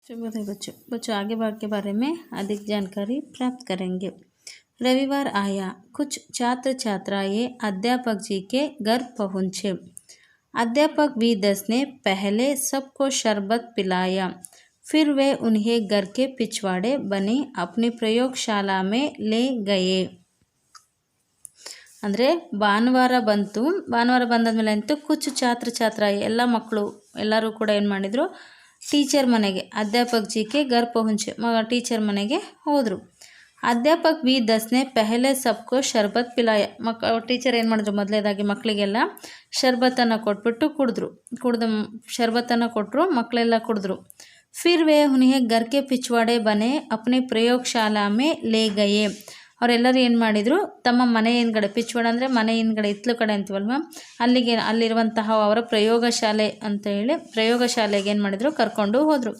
शुभोदय बच्चों बच्चों आगे के बारे में अधिक जानकारी प्राप्त करेंगे। रविवार आया, कुछ छात्र छात्राएं अध्यापक जी के घर पहुंचे। अध्यापक V10 ने पहले सबको शरबत पिलाया, फिर वे उन्हें घर के पिछवाड़े बनी अपनी प्रयोगशाला में ले गए। ಅಂದರೆ ಭಾನುವಾರ ಬಂದಾದ್ಮೇಲೆ ಅಂತೂ ಕುछ ಛಾತ್ರ ಛಾತ್ರಾಯಿ ಎಲ್ಲ ಮಕ್ಕಳು ಎಲ್ಲರೂ ಕೂಡ ಏನು ಮಾಡಿದರು, ಟೀಚರ್ ಮನೆಗೆ अध्यापक जी के घर पहुंचे ಟೀಚರ್ ಮನೆಗೆ ಹೋದರು। अध्यापक V10 ने पहले सबको शरबत पिलाया। ಟೀಚರ್ ಏನು ಮಾಡಿದ್ರು, ಮೊದಲೇದಾಗಿ ಮಕ್ಕಳಿಗೆಲ್ಲ ಶರ್ಬತ್ತನ್ನು ಕೊಟ್ಬಿಟ್ಟು ಕುಡಿದು ಶರ್ಬತ್ತನ್ನು ಕೊಟ್ಟರು, ಮಕ್ಕಳೆಲ್ಲ ಕುಡಿದ್ರು। फिर वे उन्हें घर के पिछवाड़े बने अपने प्रयोगशाला में ले गए। ಅವರೆಲ್ಲರೂ ಏನು ಮಾಡಿದರು, ತಮ್ಮ ಮನೆ ಹಿಂದ್ಗಡೆ, ಪಿಚ್ವಾಡ ಅಂದರೆ ಮನೆ ಹಿಂದ್ಗಡೆ ಹಿತ್ತಲು ಕಡೆ ಅಂತೀವಲ್ವ, ಅಲ್ಲಿರುವಂತಹ ಅವರ ಪ್ರಯೋಗಶಾಲೆ ಅಂತ ಹೇಳಿ ಪ್ರಯೋಗಶಾಲೆಗೆ ಏನು ಮಾಡಿದರು, ಕರ್ಕೊಂಡು ಹೋದರು।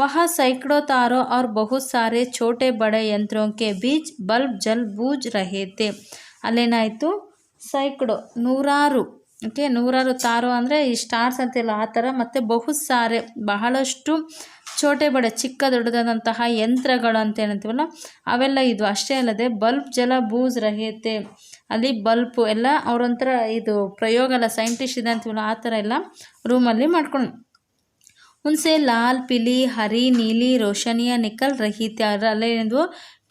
वहाँ सैकड़ों तारों और बहुत सारे छोटे बड़े यंत्रों के बीच बल्ब जल बूझ रहे थे। ಅಲ್ಲೇನಾಯಿತು, ಸೈಕಡೋ ನೂರಾರು ತಾರೋ ಅಂದರೆ ಈ ಸ್ಟಾರ್ಸ್ ಅಂತಿಲ್ಲ ಆ ಥರ, ಮತ್ತು ಬಹುತ್ ಸಾರೆ ಬಹಳಷ್ಟು ಚೋಟೆ ಬಡೆ ಚಿಕ್ಕ ದೊಡ್ಡದಾದಂತಹ ಯಂತ್ರಗಳು ಅಂತ ಏನಂತೀವಲ್ಲ ಅವೆಲ್ಲ ಇದು ಅಷ್ಟೇ ಅಲ್ಲದೆ ಬಲ್ಬ್ ಜಲ ಬೂಜ್ ರಹಿತೆ, ಅಲ್ಲಿ ಬಲ್ಬ್ ಎಲ್ಲ ಅವರೊಂಥರ ಇದು ಪ್ರಯೋಗ ಎಲ್ಲ ಸೈಂಟಿಸ್ಟ್ ಇದೆ ಅಂತೀವಲ್ಲ ಆ ಥರ ಎಲ್ಲ ರೂಮಲ್ಲಿ ಮಾಡ್ಕೊಂಡು उनसे लाल पीली हरी नीली रोशनियाँ निकल रही थी। ಅಲ್ಲೇನದು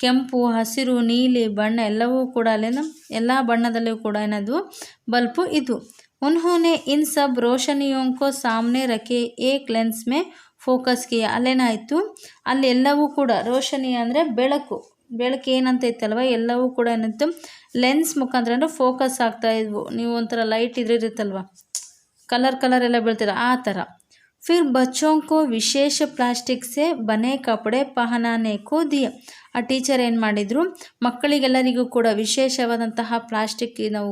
ಕೆಂಪು ಹಸಿರು ನೀಲಿ ಬಣ್ಣ ಎಲ್ಲವೂ ಕೂಡ ಅಲ್ಲೇನ ಎಲ್ಲ ಬಣ್ಣದಲ್ಲೂ ಕೂಡ ಏನದು ಬಲ್ಬು ಇದು। उन्होंने इन सब रोशनियों को सामने रखे एक लेंस में फोकस किया। ಅಲ್ಲೇನಾಯಿತು, ಅಲ್ಲಿ ಎಲ್ಲವೂ ಕೂಡ ರೋಶನಿ ಅಂದರೆ ಬೆಳಕು ಏನಂತ ಇತ್ತಲ್ವ, ಎಲ್ಲವೂ ಕೂಡ ಏನಿತ್ತು ಲೆನ್ಸ್ ಮುಖಾಂತರ ಅಂದರೆ ಫೋಕಸ್ ಆಗ್ತಾ ಇದ್ವು। ನೀವು ಒಂಥರ ಲೈಟ್ ಇದ್ರಿರುತ್ತಲ್ವ, ಕಲರ್ ಎಲ್ಲ ಬೀಳ್ತಿರ ಆ ಥರ। फिर बच्चों को विशेष प्लास्टिक से बने कपड़े पहनाने को दिए। ಆ ಟೀಚರ್ ಏನು ಮಾಡಿದರು, ಮಕ್ಕಳಿಗೆಲ್ಲರಿಗೂ ಕೂಡ ವಿಶೇಷವಾದಂತಹ ಪ್ಲಾಸ್ಟಿಕ್, ನಾವು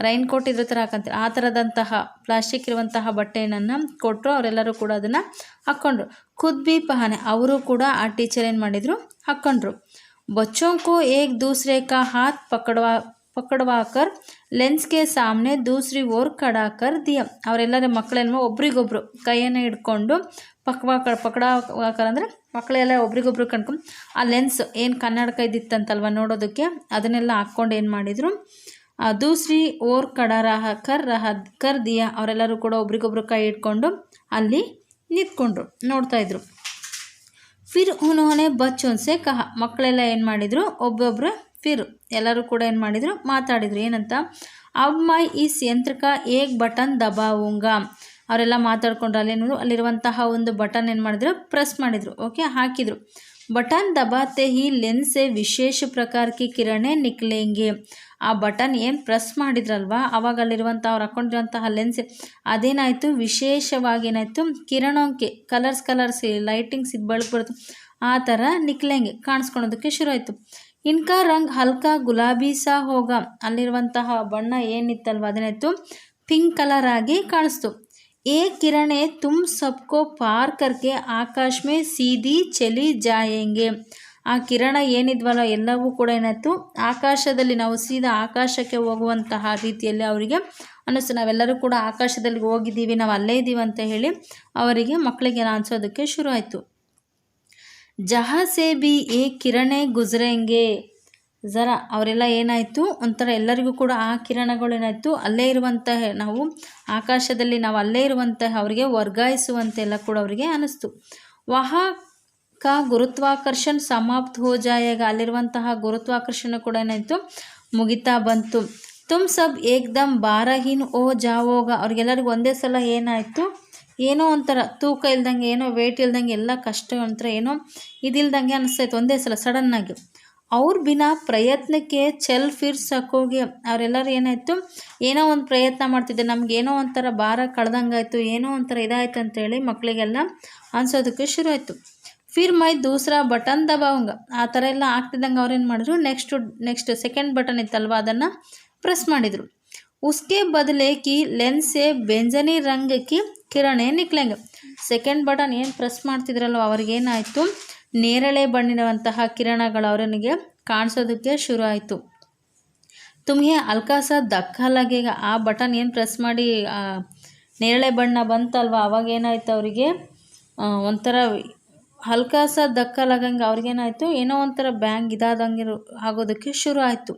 ರೈನ್ ಕೋಟ್ ಇದ್ರ ಥರ ಹಾಕಂತೀವಿ ಆ ಥರದಂತಹ ಪ್ಲಾಸ್ಟಿಕ್ ಇರುವಂತಹ ಬಟ್ಟೆಯನ್ನು ಕೊಟ್ಟರು, ಅವರೆಲ್ಲರೂ ಕೂಡ ಅದನ್ನು ಹಾಕ್ಕೊಂಡ್ರು। ಖುದ್ ಬಿ ಪಹನೆ, ಅವರು ಕೂಡ ಆ ಟೀಚರ್ ಏನು ಮಾಡಿದರು, ಹಾಕ್ಕೊಂಡ್ರು। बच्चों को एक दूसरे का हाथ पकड़वाकर लेंस के सामने दूसरी ओर खड़ा कर दिया। ಅವರೆಲ್ಲರ ಮಕ್ಕಳೆಲ್ಲ ಒಬ್ರಿಗೊಬ್ರು ಕೈಯನ್ನು ಹಿಡ್ಕೊಂಡು ಪಕಡವಾಕರ್ ಅಂದರೆ ಮಕ್ಕಳೆಲ್ಲ ಒಬ್ರಿಗೊಬ್ರು ಕಣ್ಕೊಂಡು ಆ ಲೆನ್ಸ್ ಏನು ಕನ್ನಡಕ ಇದ್ದಿತ್ತಂತಲ್ವ ನೋಡೋದಕ್ಕೆ, ಅದನ್ನೆಲ್ಲ ಹಾಕ್ಕೊಂಡು ಏನು ಮಾಡಿದರು, ದೂಸರಿ ಓರ್ ಕರ್ ದಿಯಾ, ಅವರೆಲ್ಲರೂ ಕೂಡ ಒಬ್ರಿಗೊಬ್ರು ಕೈ ಹಿಡ್ಕೊಂಡು ಅಲ್ಲಿ ನಿಂತ್ಕೊಂಡ್ರು, ನೋಡ್ತಾಯಿದ್ರು। ಫಿರ್ ಉನ್ಹೋನೆ ಬಚ್ಚೋನ್ ಸೆ ಕಹ, ಮಕ್ಕಳೆಲ್ಲ ಏನು ಮಾಡಿದರು, ಒಬ್ಬೊಬ್ಬರು ಫಿರ್ ಎಲ್ಲರೂ ಕೂಡ ಏನು ಮಾಡಿದರು, ಮಾತಾಡಿದರು ಏನಂತ, ಅಬ್ ಮೈ ಇಸ್ ಯಂತ್ರಕ ಏಕ್ ಬಟನ್ ದಬಾವುಂಗ, ಅವರೆಲ್ಲ ಮಾತಾಡ್ಕೊಂಡ್ರು। ಅಲ್ಲಿರುವಂತಹ ಒಂದು ಬಟನ್ ಏನು ಮಾಡಿದ್ರು, ಪ್ರೆಸ್ ಮಾಡಿದರು, ಓಕೆ ಹಾಕಿದರು। ಬಟನ್ ದಬಾತೆ ಹಿ ಲೆನ್ಸ್ ಸೆ ವಿಶೇಷ ಪ್ರಕಾರ ಕಿ ಕಿರಣೆ ನಿಕ್ಲೆಂಗೆ, ಆ ಬಟನ್ ಏನು ಪ್ರೆಸ್ ಮಾಡಿದ್ರಲ್ವ ಅವಾಗ ಅಲ್ಲಿರುವಂಥ ಅವ್ರು ಹಾಕೊಂಡಿರುವಂತಹ ಲೆನ್ಸ್ ಅದೇನಾಯಿತು, ವಿಶೇಷವಾಗಿ ಏನಾಯಿತು, ಕಿರಣಕ್ಕೆ ಕಲರ್ಸ್ ಲೈಟಿಂಗ್ಸ್ ಇದು ಬೆಳಕು ಬರುತ್ತೆ ಆ ಥರ ನಿಕ್ಲೆಂಗೆ ಕಾಣಿಸ್ಕೊಳೋದಕ್ಕೆ ಶುರು ಆಯಿತು। ಇನ್ಕಾ ರಂಗ್ ಹಲ್ಕಾ ಗುಲಾಬಿ ಸಾ ಹೋಗ, ಅಲ್ಲಿರುವಂತಹ ಬಣ್ಣ ಏನಿತ್ತಲ್ವ ಅದನ್ನಾಯಿತು ಪಿಂಕ್ ಕಲರ್ ಆಗಿ ಕಾಣಿಸ್ತು। ಏ ಕಿರಣೆ ತುಮ್ ಸಬ್ಕೋ ಪಾರ್ ಕರ್ಕೆ ಆಕಾಶ್ ಮೇ ಸೀದಿ ಚಲಿ ಜಾಯೆಂಗೆ, ಆ ಕಿರಣ ಏನಿದ್ವಲ್ಲ ಎಲ್ಲವೂ ಕೂಡ ಏನಾಯಿತು ಆಕಾಶದಲ್ಲಿ, ನಾವು ಸೀದಾ ಆಕಾಶಕ್ಕೆ ಹೋಗುವಂತಹ ರೀತಿಯಲ್ಲಿ ಅವರಿಗೆ ಅನ್ನಿಸ್ತು, ನಾವೆಲ್ಲರೂ ಕೂಡ ಆಕಾಶದಲ್ಲಿ ಹೋಗಿದ್ದೀವಿ, ನಾವು ಅಲ್ಲೇ ಇದ್ದೀವಿ ಅಂತ ಹೇಳಿ ಅವರಿಗೆ ಮಕ್ಕಳಿಗೆ ಅನಿಸೋದಕ್ಕೆ ಶುರು ಆಯಿತು। ಜಹಾ ಸೆ ಬಿ ಏ ಕಿರಣೆ ಗುಜರೆಂಗೆ ಜರ, ಅವರೆಲ್ಲ ಏನಾಯಿತು ಒಂಥರ ಎಲ್ಲರಿಗೂ ಕೂಡ ಆ ಕಿರಣಗಳು ಏನಾಯಿತು ಅಲ್ಲೇ ಇರುವಂತಹ, ನಾವು ಆಕಾಶದಲ್ಲಿ ನಾವು ಅಲ್ಲೇ ಇರುವಂತಹ ಅವರಿಗೆ ವರ್ಗಾಯಿಸುವಂತೆಲ್ಲ ಕೂಡ ಅವರಿಗೆ ಅನ್ನಿಸ್ತು। ವಹಾ ಕಾ ಗುರುತ್ವಾಕರ್ಷಣ ಸಮಾಪ್ತ ಹೋ ಜಾಯೇಗ, ಅಲ್ಲಿರುವಂತಹ ಗುರುತ್ವಾಕರ್ಷಣೆ ಕೂಡ ಏನಾಯಿತು ಮುಗಿತಾ ಬಂತು। ತುಮ್ ಸಬ್ ಏಕ್ದಮ್ ಬಾರಹೀನ್ ಓ ಜಾವೋಗ, ಅವ್ರಿಗೆಲ್ಲರಿಗೂ ಒಂದೇ ಸಲ ಏನಾಯಿತು, ಏನೋ ಒಂಥರ ತೂಕ ಇಲ್ದಂಗೆ, ಏನೋ ವೇಟ್ ಇಲ್ದಂಗೆ, ಎಲ್ಲ ಕಷ್ಟ ಒಂಥರ ಏನೋ ಇದಿಲ್ದಂಗೆ ಅನಿಸ್ತಾಯಿತ್ತು ಒಂದೇ ಸಲ ಸಡನ್ನಾಗಿ। ಅವ್ರ ಬಿನಾ ಪ್ರಯತ್ನಕ್ಕೆ ಚಲ್ ಫಿರ್ ಸಕೋಗೆ, ಅವರೆಲ್ಲರೂ ಏನಾಯಿತು ಏನೋ ಒಂದು ಪ್ರಯತ್ನ ಮಾಡ್ತಿದ್ದೆ, ನಮ್ಗೆ ಏನೋ ಒಂಥರ ಭಾರ ಕಳೆದಂಗಾಯ್ತು, ಏನೋ ಒಂಥರ ಇದಾಯ್ತು ಅಂತೇಳಿ ಮಕ್ಕಳಿಗೆಲ್ಲ ಅನಿಸೋದಕ್ಕೆ ಶುರು ಆಯಿತು। ಫಿರ್ ಮೈ ದೂಸರಾ ಬಟನ್ ದಬಾವಂಗ, ಆ ಥರ ಎಲ್ಲ ಆಗ್ತಿದ್ದಂಗೆ ಅವ್ರೇನು ಮಾಡಿದ್ರು, ನೆಕ್ಸ್ಟ್ ಸೆಕೆಂಡ್ ಬಟನ್ ಇತ್ತಲ್ವ ಅದನ್ನು ಪ್ರೆಸ್ ಮಾಡಿದರು। ಉಸ್ಕೆ ಬದಲೆ ಕಿ ಲೆನ್ಸ್ ಸೆ ಬೆಂಜನಿ ರಂಗ್ ಕಿ ಕಿರಣೆ ನಿಕ್ಲೆಂಗೆ, ಸೆಕೆಂಡ್ ಬಟನ್ ಏನು ಪ್ರೆಸ್ ಮಾಡ್ತಿದ್ರಲ್ವ ಅವ್ರಿಗೇನಾಯಿತು ನೇರಳೆ ಬಣ್ಣಿರುವಂತಹ ಕಿರಣಗಳು ಅವರನಿಗೆ ಕಾಣಿಸೋದಕ್ಕೆ ಶುರು ಆಯಿತು। ತುಮ್ಗೆ ಹಲ್ಕಾಸ ಧಕ್ಕ ಲಗೇಗ, ಆ ಬಟನ್ ಏನು ಪ್ರೆಸ್ ಮಾಡಿ ನೇರಳೆ ಬಣ್ಣ ಬಂತಲ್ವ ಅವಾಗ ಏನಾಯ್ತು ಅವರಿಗೆ ಒಂಥರ ಹಲ್ಕಾ ಸ ಧಕ್ಕ ಲಗಂಗೆ ಅವ್ರಿಗೇನಾಯಿತು, ಏನೋ ಒಂಥರ ಬ್ಯಾಂಗ್ ಇದಾದಂಗೆ ಆಗೋದಕ್ಕೆ ಶುರು ಆಯಿತು.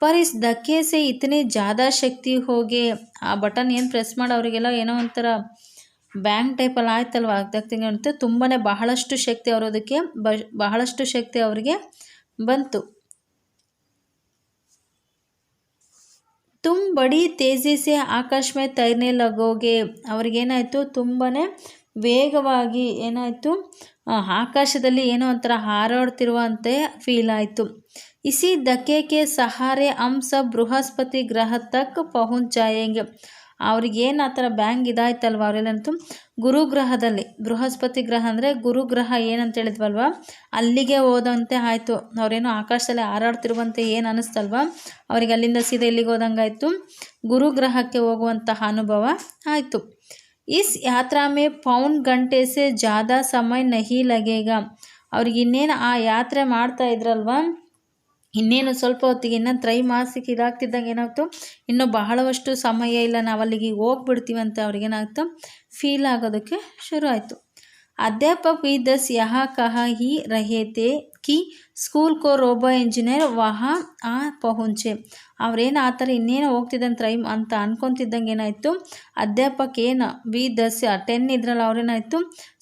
पर इस धक्के से इतनी ज़्यादा शक्ति ಹೋಗಿ ಆ ಬಟನ್ ಏನು ಪ್ರೆಸ್ ಮಾಡಿ ಅವರಿಗೆಲ್ಲ ಏನೋ ಒಂಥರ ಬ್ಯಾಂಗ್ ಟೈಪಲ್ಲಿ ಆಯ್ತಲ್ವ, ಆಗ್ದಾಗ್ತಂಗೆ ಅಂತ ತುಂಬಾ ಬಹಳಷ್ಟು ಶಕ್ತಿ ಅವರೋದಕ್ಕೆ ಬಹಳಷ್ಟು ಶಕ್ತಿ ಅವರಿಗೆ ಬಂತು. ತುಮ್ ಬಡಿ ತೇಜಿ ಸೆ ಆಕಾಶ ಮೇ ತೈರ್ನೆ ಲಗೋಗೆ, ಅವ್ರಿಗೇನಾಯಿತು ತುಂಬಾ ವೇಗವಾಗಿ ಏನಾಯಿತು, ಆಕಾಶದಲ್ಲಿ ಏನೋ ಒಂಥರ ಹಾರಾಡ್ತಿರುವಂತೆ ಫೀಲ್ ಆಯಿತು. ಇಸಿ ಧಕ್ಕೆ ಕೆ ಸಹಾರೆ ಹಮ್ ಸಬ್ ಬೃಹಸ್ಪತಿ ಗ್ರಹ ತಕ್ ಪಹುಂಚ್ ಜಾಯೆಂಗೆ, ಅವ್ರಿಗೇನು ಆ ಥರ ಬ್ಯಾಂಗ್ ಇದಾಯ್ತಲ್ವ ಅವರೆಲ್ಲಂತೂ ಗುರುಗ್ರಹದಲ್ಲಿ, ಬೃಹಸ್ಪತಿ ಗ್ರಹ ಅಂದರೆ ಗುರುಗ್ರಹ ಏನಂತ ಹೇಳಿದ್ವಲ್ವ, ಅಲ್ಲಿಗೆ ಹೋದಂತೆ ಆಯಿತು. ಅವರೇನೋ ಆಕಾಶದಲ್ಲಿ ಹಾರಾಡ್ತಿರುವಂತೆ ಏನು ಅನ್ನಿಸ್ತಲ್ವ ಅವ್ರಿಗೆ, ಅಲ್ಲಿಂದ ಸೀದಾ ಎಲ್ಲಿಗೆ ಹೋದಂಗಾಯಿತು, ಗುರುಗ್ರಹಕ್ಕೆ ಹೋಗುವಂತಹ ಅನುಭವ ಆಯಿತು. ಇಸ್ ಯಾತ್ರಾ ಮೇ ಪೌನ್ ಗಂಟೆ ಸೆ ಜ್ಯಾದಾ ಸಮಯ ನಹಿ ಲಗೇಗ, ಅವ್ರಿಗೆ ಇನ್ನೇನು ಆ ಯಾತ್ರೆ ಮಾಡ್ತಾ ಇದ್ರಲ್ವ, ಇನ್ನೇನು ಸ್ವಲ್ಪ ಹೊತ್ತಿಗೆ ಇನ್ನೂ ತ್ರೈಮಾಸಿಕ ಇದಾಗ್ತಿದ್ದಂಗೆ ಏನಾಗ್ತು, ಇನ್ನೂ ಬಹಳಷ್ಟು ಸಮಯ ಇಲ್ಲ, ನಾವು ಅಲ್ಲಿಗೆ ಹೋಗ್ಬಿಡ್ತೀವಂತ ಅವ್ರಿಗೇನಾಗ್ತು ಫೀಲ್ ಆಗೋದಕ್ಕೆ ಶುರು ಆಯಿತು. अध्यापक भी 10 यहाँ कहा ही रहे थे कि स्कूल को रोबೋ इंजीनियर वहाँ आ पहुँचे, ಅವ್ರೇನು ಆ ಥರ ಇನ್ನೇನು ಹೋಗ್ತಿದ್ದಂತ ಅಂತ ಅನ್ಕೊತಿದ್ದಂಗೆ ಏನಾಯಿತು, ಅಧ್ಯಾಪಕ ಏನು B10 10 ಇದ್ರಲ್ಲ ಅವ್ರೇನಾಯಿತು,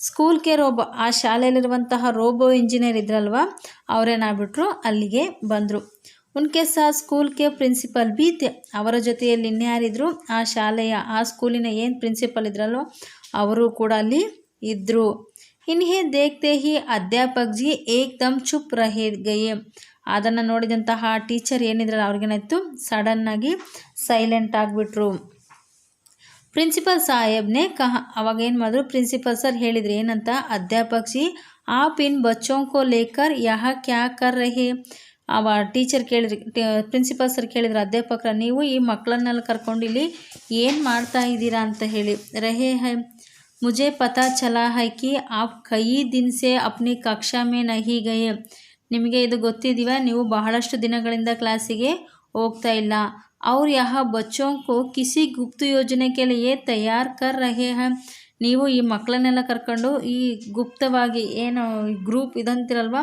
ಸ್ಕೂಲ್ಗೆ ರೋಬೋ, ಆ ಶಾಲೆಯಲ್ಲಿರುವಂತಹ ರೋಬೋ ಇಂಜಿನಿಯರ್ ಇದ್ರಲ್ವ ಅವರೇನಾಗ್ಬಿಟ್ರು ಅಲ್ಲಿಗೆ ಬಂದರು. ಉನ್ಕೆ ಸಾಥ್ ಸ್ಕೂಲ್ಗೆ ಪ್ರಿನ್ಸಿಪಲ್ ಬಿ ತೆ, ಅವರ ಜೊತೆಯಲ್ಲಿ ಇನ್ಯಾರಿದ್ರು, ಆ ಶಾಲೆಯ ಆ ಸ್ಕೂಲಿನ ಏನು ಪ್ರಿನ್ಸಿಪಲ್ ಇದ್ರಲ್ವ ಅವರು ಕೂಡ ಅಲ್ಲಿ ಇದ್ದರು. ಇನ್ಹೇ ದೇಖ್ತೆ ಹಿ ಅಧ್ಯಾಪಕ್ ಜಿ ಏಕ್ದಮ್ ಚುಪ್ ರಹೇ ಗಯೆ, ಅದನ್ನು ನೋಡಿದಂತಹ ಟೀಚರ್ ಏನಿದ್ರಲ್ಲ ಅವ್ರಿಗೇನಾಯಿತು ಸಡನ್ನಾಗಿ ಸೈಲೆಂಟ್ ಆಗಿಬಿಟ್ರು. ಪ್ರಿನ್ಸಿಪಲ್ ಸಾಹೇಬ್ನೇ ಕಹ, ಅವಾಗ ಏನು ಮಾಡಿದ್ರು ಪ್ರಿನ್ಸಿಪಲ್ ಸರ್ ಹೇಳಿದ್ರು ಏನಂತ, ಅಧ್ಯಾಪಕ್ ಜಿ ಆಪ್ ಇನ್ ಬಚ್ಚೋಂ ಕೋ ಲೇಕರ್ ಯಹ ಕ್ಯಾ ಕರ್ ರಹೇ, ಅವ ಟೀಚರ್ ಕೇಳಿದ್ರು, ಪ್ರಿನ್ಸಿಪಲ್ ಸರ್ ಕೇಳಿದ್ರು ಅಧ್ಯಾಪಕರ ನೀವು ಈ ಮಕ್ಕಳನ್ನೆಲ್ಲ ಕರ್ಕೊಂಡು ಇಲ್ಲಿ ಏನು ಮಾಡ್ತಾ ಇದ್ದೀರಾ ಅಂತ ಹೇಳಿ. ರಹೇ ಹೈ मुझे पता चला है कि आप कई दिन से अपनी कक्षा में नहीं गए, ನಿಮಗೆ ಇದು ಗೊತ್ತಿದೀವ ನೀವು ಬಹಳಷ್ಟು ದಿನಗಳಿಂದ ಕ್ಲಾಸಿಗೆ ಹೋಗ್ತಾ ಇಲ್ಲ. और यह बच्चों को किसी गुप्त योजना के लिए तैयार कर रहे हैं, ನೀವು ಈ ಮಕ್ಕಳನ್ನೆಲ್ಲ ಕರ್ಕೊಂಡು ಈ ಗುಪ್ತವಾಗಿ ಏನು ಗ್ರೂಪ್ ಇದಂತಿರಲ್ವ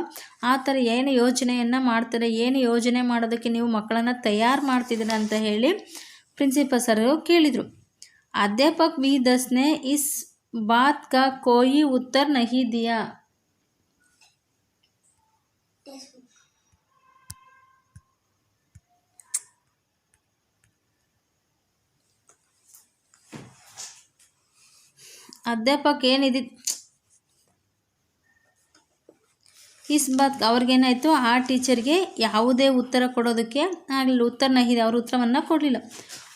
ಆ ಥರ ಏನು ಯೋಜನೆಯನ್ನು ಮಾಡ್ತಾರೆ, ಏನು ಯೋಜನೆ ಮಾಡೋದಕ್ಕೆ ನೀವು ಮಕ್ಕಳನ್ನು ತಯಾರು ಮಾಡ್ತಿದ್ದೀರ ಅಂತ ಹೇಳಿ ಪ್ರಿನ್ಸಿಪಲ್ ಸರ್ ಕೇಳಿದರು. ಅಧ್ಯಾಪಕ B10 ने इस बात का कोई उत्तर नहीं दिया. ಅಧ್ಯಾಪಕ ಏನಿದೆ ಇಸ್ ಬಾತ್, ಅವ್ರಿಗೇನಾಯಿತು ಆ ಟೀಚರ್ಗೆ ಯಾವುದೇ ಉತ್ತರ ಕೊಡೋದಕ್ಕೆ ಆಗಲಿಲ್ಲ, ಉತ್ತರ ನಹಿದೆ, ಅವರು ಉತ್ತರವನ್ನು ಕೊಡಲಿಲ್ಲ.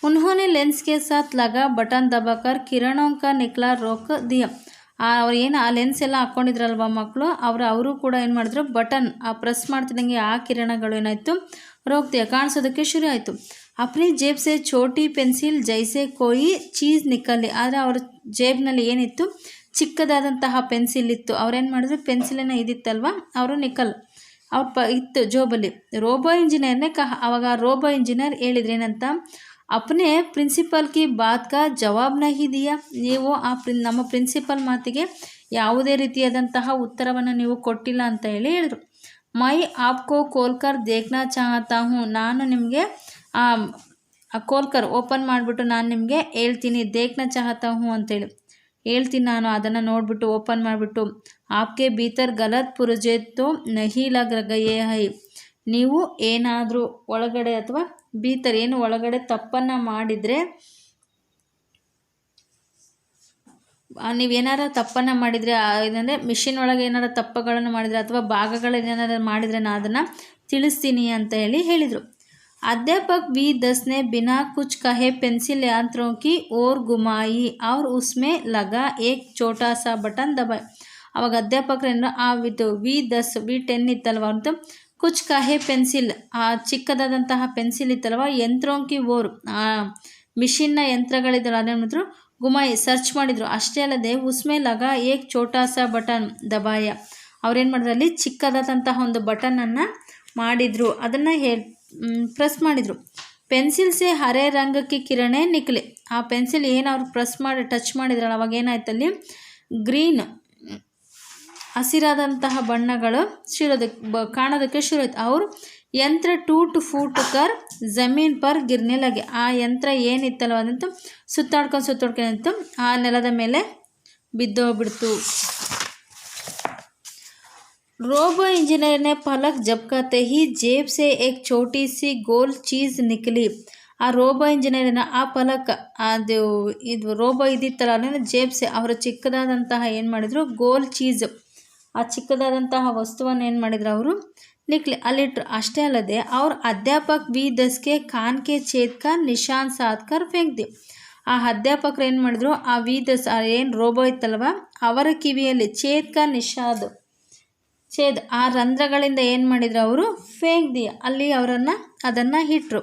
उन्होंने लेंस के साथ लगा बटन दबाकर किरणों का निकला रोक दिया, ಅವ್ರು ಏನು ಆ ಲೆನ್ಸ್ ಎಲ್ಲ ಹಾಕ್ಕೊಂಡಿದ್ರಲ್ವ ಮಕ್ಕಳು ಅವರು ಕೂಡ ಏನು ಮಾಡಿದ್ರು, ಬಟನ್ ಆ ಪ್ರೆಸ್ ಮಾಡ್ತಿದ್ದಂಗೆ ಆ ಕಿರಣಗಳು ಏನಾಯಿತು ರೋಗ್ತಿಯ ಕಾಣಿಸೋದಕ್ಕೆ ಶುರು ಆಯಿತು. ಅಪ್ನಿ ಜೇಬ್ ಸೆ ಛೋಟಿ ಪೆನ್ಸಿಲ್ ಜೈಸೆ ಕೋಯಿ ಚೀಸ್ ನಿಕ್ಕಲ್ಲಿ, ಆದರೆ ಅವ್ರ ಜೇಬ್ನಲ್ಲಿ ಏನಿತ್ತು ಚಿಕ್ಕದಾದಂತಹ ಪೆನ್ಸಿಲ್ ಇತ್ತು, ಅವ್ರೇನು ಮಾಡಿದ್ರು ಪೆನ್ಸಿಲನ್ನು ಇದಿತ್ತಲ್ವ ಅವರು ನಿಕ್ಕಲ್ ಅವ್ರ ಇತ್ತು ಜೋಬಲ್ಲಿ. ರೋಬೋ ಇಂಜಿನಿಯರ್ನೇ ಅವಾಗ ರೋಬೋ ಇಂಜಿನಿಯರ್ ಹೇಳಿದ್ರು ಏನಂತ, अपने प्रिंसिपल की बात का जवाब नहीं दिया, ನೀವು ನಮ್ಮ ಪ್ರಿನ್ಸಿಪಲ್ ಮಾತಿಗೆ ಯಾವುದೇ ರೀತಿಯಾದಂತಹ ಉತ್ತರವನ್ನು ನೀವು ಕೊಟ್ಟಿಲ್ಲ ಅಂತ ಹೇಳಿದರು. ಮೈ ಆಪ್ಕೋ ಕೋಲ್ಕರ್ ದೇಖ್ನಾ ಚಾಹತಾ ಹೂँ, ನಾನು ನಿಮಗೆ ಕೋಲ್ಕರ್ ಓಪನ್ ಮಾಡಿಬಿಟ್ಟು ನಾನು ನಿಮಗೆ ಹೇಳ್ತೀನಿ, ದೇಖ್ನಾ ಚಾಹತಾ ಹೂँ ಅಂತೇಳಿ ಹೇಳ್ತೀನಿ, ನಾನು ಅದನ್ನು ನೋಡಿಬಿಟ್ಟು ಓಪನ್ ಮಾಡಿಬಿಟ್ಟು. ಆಪ್ಕೆ ಭೀತರ್ ಗಲತ್ ಪುರ್ಜೆ ತೋ ನಹಿ ಲಗ್ ಗಯೇ ಹೈ, ನೀವು ಏನಾದರೂ ಒಳಗಡೆ ಅಥವಾ ಭೀತರ್ ಏನು ಒಳಗಡೆ ತಪ್ಪನ್ನು ಮಾಡಿದರೆ, ನೀವೇನಾರ ತಪ್ಪನ್ನು ಮಾಡಿದರೆ ಏನಂದರೆ ಮಿಷಿನ್ ಒಳಗೆ ಏನಾರ ತಪ್ಪುಗಳನ್ನು ಮಾಡಿದರೆ ಅಥವಾ ಭಾಗಗಳೇನಾರು ಮಾಡಿದರೆ ನಾನು ಅದನ್ನು ತಿಳಿಸ್ತೀನಿ ಅಂತ ಹೇಳಿದರು. अध्यापक B10 ने बिना कुछ कहे पेंसिल यंत्रों की ओर घुमाई और उसमें लगा एक छोटा सा बटन दबाया. ಅವಾಗ ಅಧ್ಯಾಪಕರೇನು ಆ B10 ಇತ್ತಲ್ವ ಅಂತ ಕುಚ್ ಕಹೆ ಪೆನ್ಸಿಲ್, ಆ ಚಿಕ್ಕದಾದಂತಹ ಪೆನ್ಸಿಲ್ ಇತ್ತಲ್ವ ಯಂತ್ರೋಂಕಿ ಓರ್, ಆ ಮಿಷಿನ್ನ ಯಂತ್ರಗಳಿದ್ದಲ್ಲ ಅದೇನಿದ್ರು ಗುಮಾಯಿ ಸರ್ಚ್ ಮಾಡಿದರು. ಅಷ್ಟೇ ಅಲ್ಲದೆ ಉಸ್ಮೇ ಲಗಾ ಏಕ್ ಛೋಟಾ ಸಾ ಬಟನ್ ದಬಾಯ, ಅವ್ರೇನು ಮಾಡಿದ್ರು ಅಲ್ಲಿ ಚಿಕ್ಕದಾದಂತಹ ಒಂದು ಬಟನನ್ನು ಮಾಡಿದರು, ಅದನ್ನು ಪ್ರೆಸ್ ಮಾಡಿದರು. ಪೆನ್ಸಿಲ್ ಸೆ ಹರೇ ರಂಗಕ್ಕೆ ಕಿರಣೆ ನಿಕ್ಲೆ, ಆ ಪೆನ್ಸಿಲ್ ಏನು ಅವ್ರು ಪ್ರೆಸ್ ಮಾಡಿ ಟಚ್ ಮಾಡಿದ್ರಲ್ಲ ಅವಾಗ ಏನಾಯ್ತಲ್ಲಿ ಗ್ರೀನ್ ಹಸಿರಾದಂತಹ ಬಣ್ಣಗಳು ಕಾಣೋದಕ್ಕೆ ಶುರು ಆಯ್ತು. ಅವರು ಯಂತ್ರ ಟೂಟ್ ಫೂಟ್ ಕರ್ ಜಮೀನ್ ಪರ್ ಗಿರ್ನೆ ಲಗೆ. ಆ ಯಂತ್ರ ಏನಿತ್ತಲ್ಲ ಅದಂತೂ ಸುತ್ತಾಡ್ಕೊಂಡು ಆ ನೆಲದ ಮೇಲೆ ಬಿದ್ದೋಗ್ಬಿಡ್ತು. रोबो इंजीनियर ने पलक झपकाते ही जेब से एक छोटी सी गोल चीज़ निकली. ಆ ರೋಬೋ ಇಂಜಿನಿಯರಿನ ಆ ಪಲಕ ಇದು ರೋಬೋ ಇದ್ದಿತ್ತಲ್ಲ ಅದನ್ನು ಜೇಬ್ಸೆ ಅವರು ಚಿಕ್ಕದಾದಂತಹ ಏನು ಮಾಡಿದರು, ಗೋಲ್ ಚೀಸ್, ಆ ಚಿಕ್ಕದಾದಂತಹ ವಸ್ತುವನ್ನು ಏನು ಮಾಡಿದ್ರು ಅವರು ನಿಕ್ಲಿ ಅಲ್ಲಿಟ್ರು. ಅಷ್ಟೇ ಅಲ್ಲದೆ ಅವ್ರ ಅಧ್ಯಾಪಕ ವಿ ದಸ್ಗೆ ಖಾನ್ ಕೆ ಛೇದ್ ಕಾ ನಿಶಾನ್ ಸಾಧ್ಕರ್ ಫೆಂಕ್ದಿ. ಆ ಅಧ್ಯಾಪಕರು ಏನು ಮಾಡಿದ್ರು, ಆ ವಿ ದಸ್ ಏನು ರೋಬೋ ಇತ್ತಲ್ವ ಅವರ ಕಿವಿಯಲ್ಲಿ ಛೇದ್ ಆ ರಂಧ್ರಗಳಿಂದ ಏನು ಮಾಡಿದ್ರು ಅವರು ಫೇಂಕ್ದಿ, ಅಲ್ಲಿ ಅದನ್ನು ಇಟ್ಟರು.